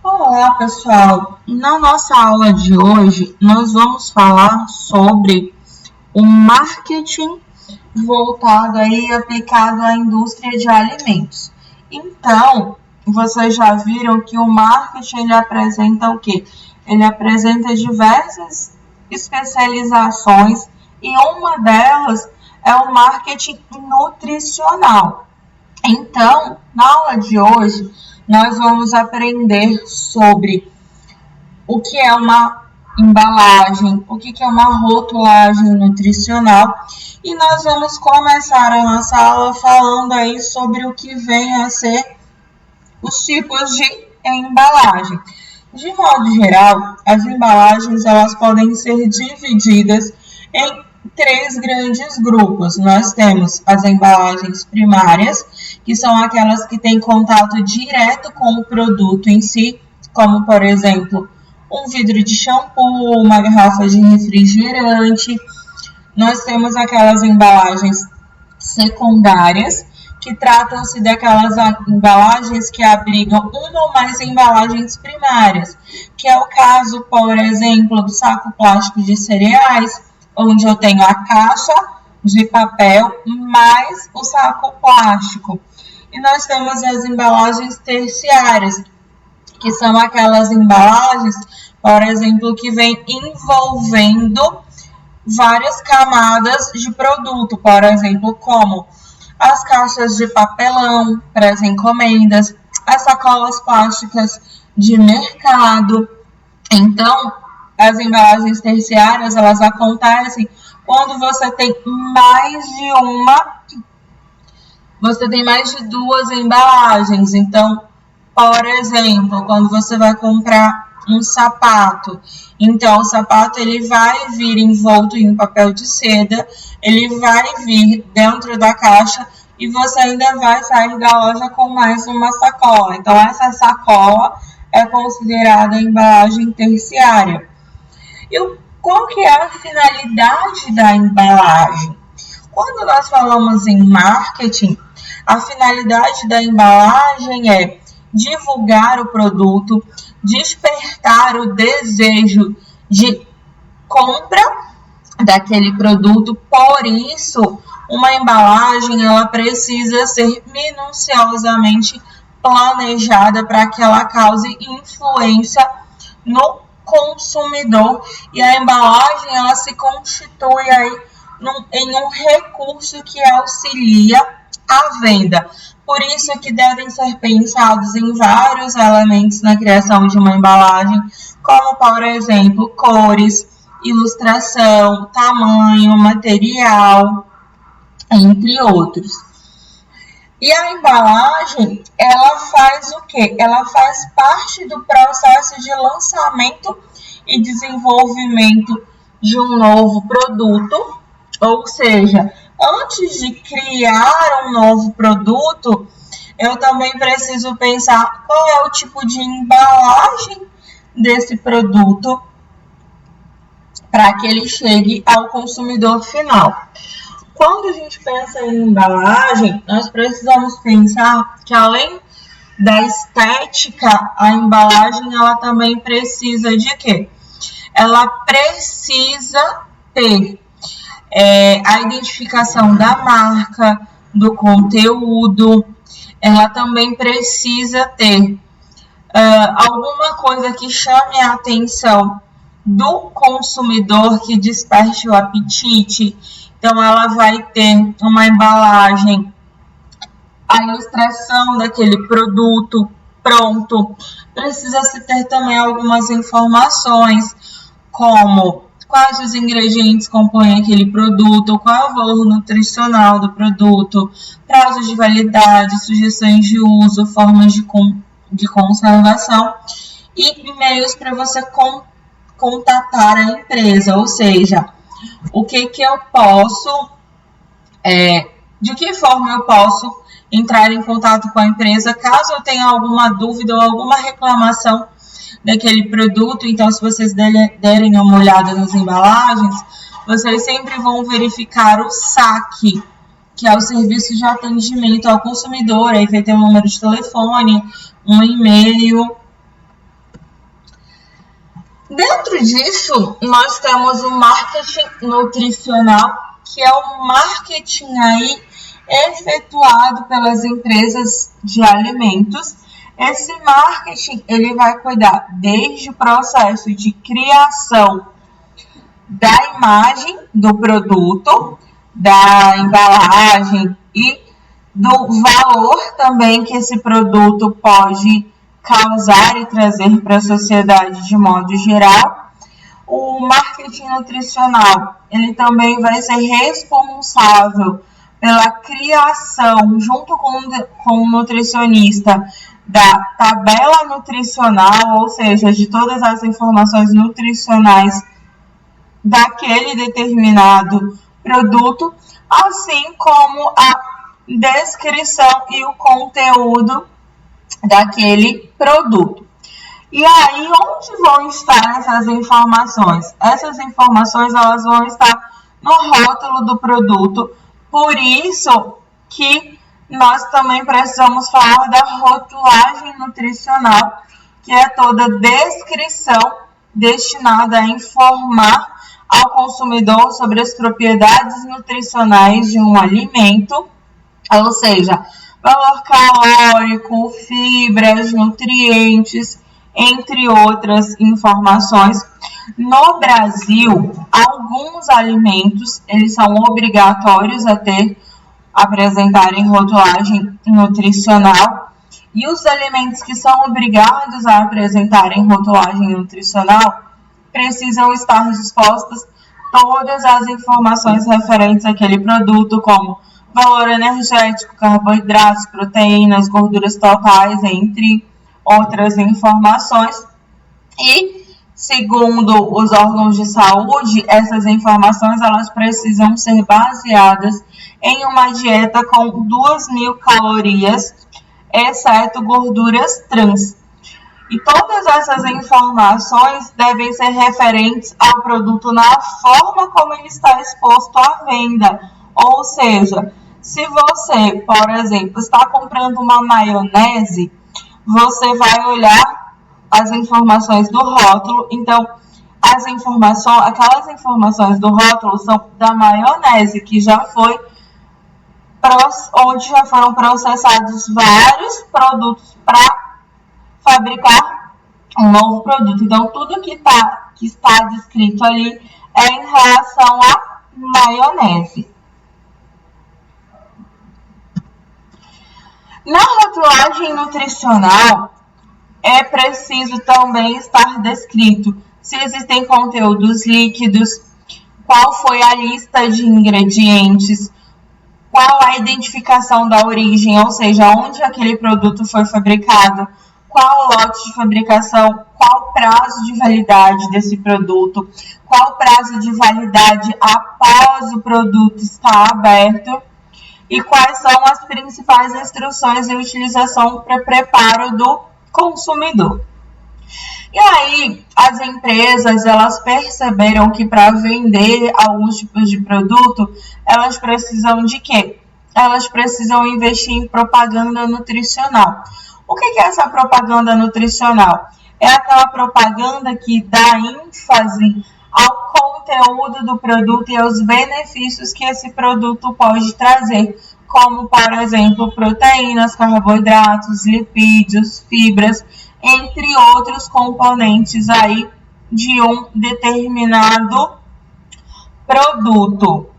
Olá, pessoal! Na nossa aula de hoje, nós vamos falar sobre o marketing voltado aí, aplicado à indústria de alimentos. Então, vocês já viram que o marketing, ele apresenta o quê? Ele apresenta diversas especializações e uma delas é o marketing nutricional. Então, na aula de hoje, nós vamos aprender sobre o que é uma embalagem, o que é uma rotulagem nutricional, e nós vamos começar a nossa aula falando aí sobre o que vem a ser os tipos de embalagem. De modo geral, as embalagens elas podem ser divididas em três grandes grupos. Nós temos as embalagens primárias, que são aquelas que têm contato direto com o produto em si, como, por exemplo, um vidro de shampoo, uma garrafa de refrigerante. Nós temos aquelas embalagens secundárias, que tratam-se daquelas embalagens que abrigam uma ou mais embalagens primárias, que é o caso, por exemplo, do saco plástico de cereais, onde eu tenho a caixa de papel mais o saco plástico. E nós temos as embalagens terciárias, que são aquelas embalagens, por exemplo, que vem envolvendo várias camadas de produto, por exemplo, como as caixas de papelão para as encomendas, as sacolas plásticas de mercado. Então, as embalagens terciárias, elas acontecem quando você tem mais de duas embalagens. Então, por exemplo, quando você vai comprar um sapato, então o sapato ele vai vir envolto em papel de seda, ele vai vir dentro da caixa e você ainda vai sair da loja com mais uma sacola. Então, essa sacola é considerada a embalagem terciária. E qual que é a finalidade da embalagem? Quando nós falamos em marketing, a finalidade da embalagem é divulgar o produto, despertar o desejo de compra daquele produto. Por isso, uma embalagem ela precisa ser minuciosamente planejada para que ela cause influência no consumidor, e a embalagem ela se constitui aí em um recurso que auxilia a venda. Por isso é que devem ser pensados em vários elementos na criação de uma embalagem, como, por exemplo, cores, ilustração, tamanho, material, entre outros. E a embalagem, ela faz o quê? Ela faz parte do processo de lançamento e desenvolvimento de um novo produto, ou seja, antes de criar um novo produto, eu também preciso pensar qual é o tipo de embalagem desse produto para que ele chegue ao consumidor final. Quando a gente pensa em embalagem, nós precisamos pensar que além da estética, a embalagem ela também precisa de quê? Ela precisa ter a identificação da marca, do conteúdo, ela também precisa ter alguma coisa que chame a atenção do consumidor, que desperte o apetite. Então, ela vai ter uma embalagem, a ilustração daquele produto pronto. Precisa-se ter também algumas informações, como quais os ingredientes compõem aquele produto, qual é o valor nutricional do produto, prazos de validade, sugestões de uso, formas de conservação e e-mails para você contatar a empresa, ou seja, o que eu posso, de que forma eu posso entrar em contato com a empresa caso eu tenha alguma dúvida ou alguma reclamação daquele produto. Então, se vocês derem uma olhada nas embalagens, vocês sempre vão verificar o SAC, que é o serviço de atendimento ao consumidor. Aí vai ter um número de telefone, um e-mail Dentro disso, nós temos o marketing nutricional, que é o marketing aí efetuado pelas empresas de alimentos. Esse marketing, ele vai cuidar desde o processo de criação da imagem do produto, da embalagem e do valor também que esse produto pode causar e trazer para a sociedade de modo geral. O marketing nutricional, ele também vai ser responsável pela criação, junto com o nutricionista, da tabela nutricional, ou seja, de todas as informações nutricionais daquele determinado produto, assim como a descrição e o conteúdo daquele produto. E aí, onde vão estar essas informações? Essas informações, elas vão estar no rótulo do produto. Por isso que nós também precisamos falar da rotulagem nutricional, que é toda descrição destinada a informar ao consumidor sobre as propriedades nutricionais de um alimento, ou seja, valor calórico, fibras, nutrientes, entre outras informações. No Brasil, alguns alimentos, eles são obrigatórios a apresentarem rotulagem nutricional, e os alimentos que são obrigados a apresentarem rotulagem nutricional precisam estar dispostas todas as informações referentes àquele produto, como valor energético, carboidratos, proteínas, gorduras totais, entre outras informações. E, segundo os órgãos de saúde, essas informações elas precisam ser baseadas em uma dieta com 2.000 calorias, exceto gorduras trans. E todas essas informações devem ser referentes ao produto na forma como ele está exposto à venda. Ou seja, se você, por exemplo, está comprando uma maionese, você vai olhar as informações do rótulo. Então, aquelas informações do rótulo são da maionese, que onde já foram processados vários produtos para fabricar um novo produto. Então, tudo que está descrito ali é em relação à maionese. Na rotulagem nutricional, é preciso também estar descrito se existem conteúdos líquidos, qual foi a lista de ingredientes, qual a identificação da origem, ou seja, onde aquele produto foi fabricado, qual o lote de fabricação, qual o prazo de validade desse produto, qual o prazo de validade após o produto estar aberto e quais são as principais instruções de utilização para preparo do consumidor. E aí, as empresas, elas perceberam que para vender alguns tipos de produto, elas precisam de quê? Elas precisam investir em propaganda nutricional. O que é essa propaganda nutricional? É aquela propaganda que dá ênfase ao conteúdo do produto e aos benefícios que esse produto pode trazer, como, por exemplo, proteínas, carboidratos, lipídios, fibras, entre outros componentes aí de um determinado produto.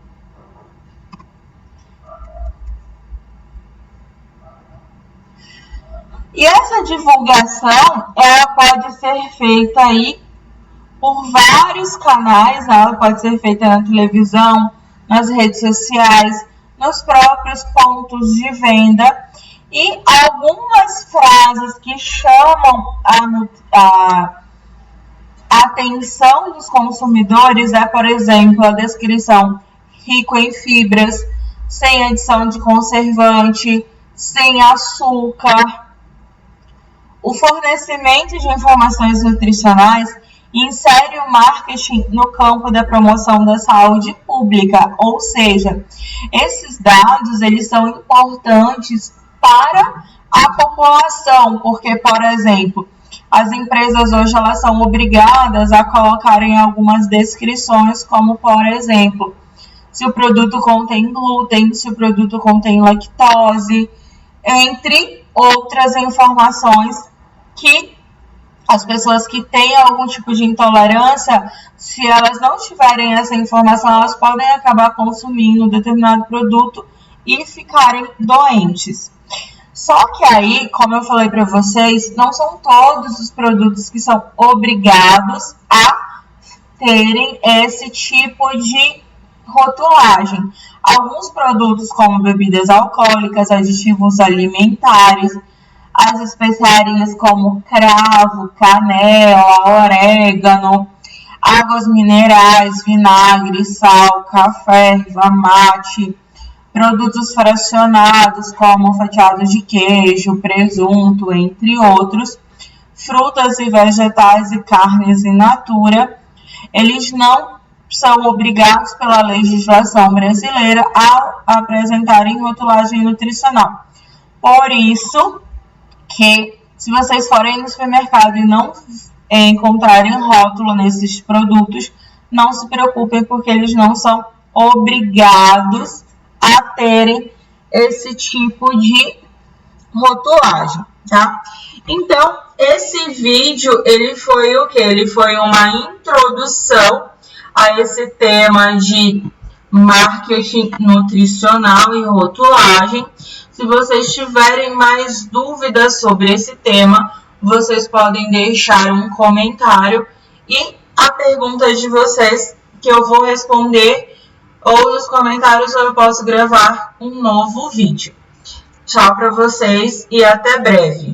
E essa divulgação, ela pode ser feita aí por vários canais, ela pode ser feita na televisão, nas redes sociais, nos próprios pontos de venda, e algumas frases que chamam a atenção dos consumidores é, por exemplo, a descrição rico em fibras, sem adição de conservante, sem açúcar. O fornecimento de informações nutricionais insere o marketing no campo da promoção da saúde pública, ou seja, esses dados eles são importantes para a população, porque, por exemplo, As empresas hoje elas são obrigadas a colocarem algumas descrições, como por exemplo, se o produto contém glúten, se o produto contém lactose, entre outras informações que as pessoas que têm algum tipo de intolerância, se elas não tiverem essa informação, elas podem acabar consumindo determinado produto e ficarem doentes. Só que aí, como eu falei para vocês, não são todos os produtos que são obrigados a terem esse tipo de rotulagem. Alguns produtos, como bebidas alcoólicas, aditivos alimentares, as especiarias como cravo, canela, orégano, águas minerais, vinagre, sal, café, erva mate, produtos fracionados como fatiados de queijo, presunto, entre outros, frutas e vegetais e carnes in natura, eles não são obrigados pela legislação brasileira a apresentarem rotulagem nutricional. Por isso que, se vocês forem no supermercado e não encontrarem rótulo nesses produtos, não se preocupem, porque eles não são obrigados a terem esse tipo de rotulagem, tá? Então, esse vídeo, ele foi o quê? Ele foi uma introdução a esse tema de marketing nutricional e rotulagem. Se vocês tiverem mais dúvidas sobre esse tema, vocês podem deixar um comentário e a pergunta de vocês que eu vou responder, ou nos comentários eu posso gravar um novo vídeo. Tchau para vocês e até breve.